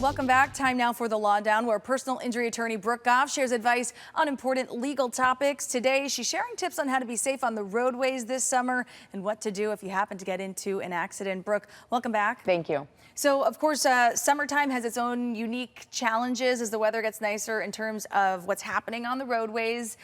Welcome back. Time now for the Law Down, where personal injury attorney Brooke Goff shares advice on important legal topics. Today, she's sharing tips on how to be safe on the roadways this summer and what to do if you happen to get into an accident. Brooke, welcome back. Thank you. So, of course, summertime has its own unique challenges as the weather gets nicer in terms of what's happening on the roadways.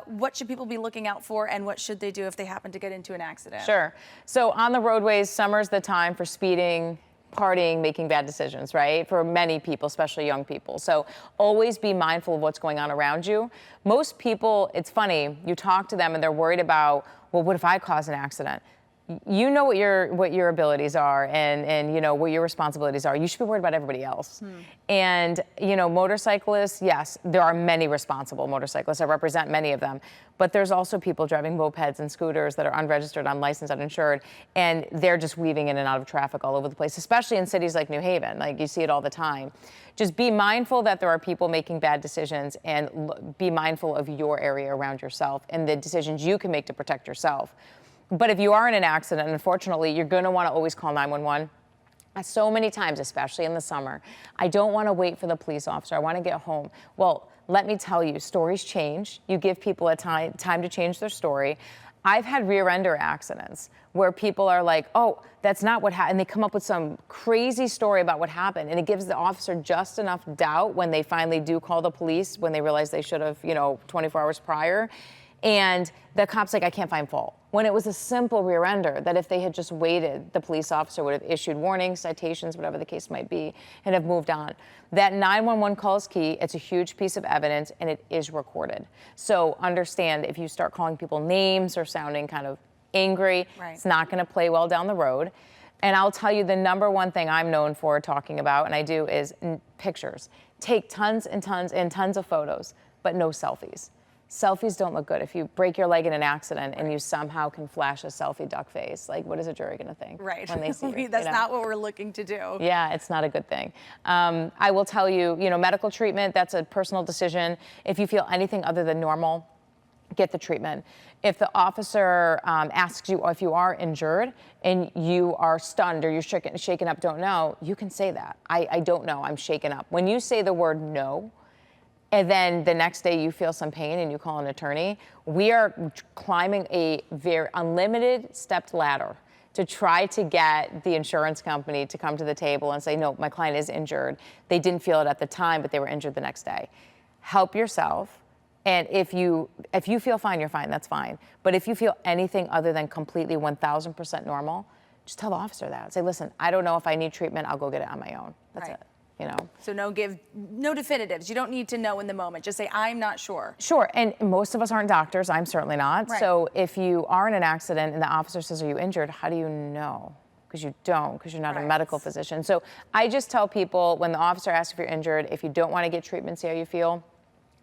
What should people be looking out for, and what should they do if they happen to get into an accident? Sure. So on the roadways, summer's the time for speeding, partying, making bad decisions, right? For many people, especially young people. So always be mindful of what's going on around you. Most people, it's funny, you talk to them and they're worried about, well, what if I cause an accident? You know what your abilities are and you know what your responsibilities are. You should be worried about everybody else. And you know, motorcyclists, yes, there are many responsible motorcyclists. I represent many of them, but there's also people driving mopeds and scooters that are unregistered, unlicensed, uninsured, and they're just weaving in and out of traffic all over the place, especially in cities like New Haven. Like, you see it all the time. Just be mindful that there are people making bad decisions, and be mindful of your area around yourself and the decisions you can make to protect yourself. But if you are in an accident, unfortunately, you're going to want to always call 911. So many times, especially in the summer, I don't want to wait for the police officer. I want to get home. Well, let me tell you, stories change. You give people a time to change their story. I've had rear-ender accidents where people are like, oh, that's not what happened. And they come up with some crazy story about what happened. And it gives the officer just enough doubt when they finally do call the police, when they realize they should have, 24 hours prior. And the cop's like, I can't find fault. When it was a simple rear ender that if they had just waited, the police officer would have issued warnings, citations, whatever the case might be, and have moved on. That 911 call is key. It's a huge piece of evidence, and it is recorded. So understand, if you start calling people names or sounding kind of angry, It's not going to play well down the road. And I'll tell you, the number one thing I'm known for talking about, and I do, is pictures. Take tons and tons and tons of photos, but no selfies. Selfies don't look good. If you break your leg in an accident and you somehow can flash a selfie duck face, like, what is a jury going to think when they see you? That's not what we're looking to do. Yeah, it's not a good thing. I will tell you, medical treatment, that's a personal decision. If you feel anything other than normal, get the treatment. If the officer asks you if you are injured and you are stunned or you're shaken up, don't know, you can say that. I don't know, I'm shaken up. When you say the word no, and then the next day you feel some pain and you call an attorney, we are climbing a very unlimited stepped ladder to try to get the insurance company to come to the table and say, no, my client is injured. They didn't feel it at the time, but they were injured the next day. Help yourself. And if you feel fine, you're fine, that's fine. But if you feel anything other than completely 1,000% normal, just tell the officer that. Say, listen, I don't know if I need treatment, I'll go get it on my own. That's it. So no definitives. You don't need to know in the moment. Just say, I'm not sure. Sure, and most of us aren't doctors. I'm certainly not. Right. So if you are in an accident and the officer says, are you injured? How do you know? Because you don't, because you're not a medical physician. So I just tell people, when the officer asks if you're injured, if you don't want to get treatment, see how you feel,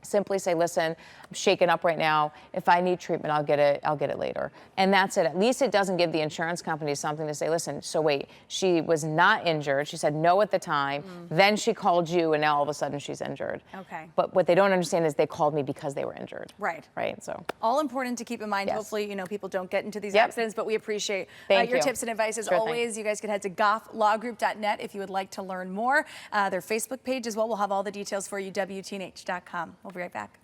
simply say, listen, I'm shaken up right now. If I need treatment, I'll get it later. And that's it. At least it doesn't give the insurance company something to say, listen, so wait, she was not injured. She said no at the time. Then she called you, and now all of a sudden she's injured. Okay. But what they don't understand is they called me because they were injured. Right. Right, so. All important to keep in mind. Yes. Hopefully, people don't get into these accidents, but we appreciate your tips and advice. As always, you guys can head to gofflawgroup.net if you would like to learn more. Their Facebook page as well. We'll have all the details for you, WTNH.com. We'll be right back.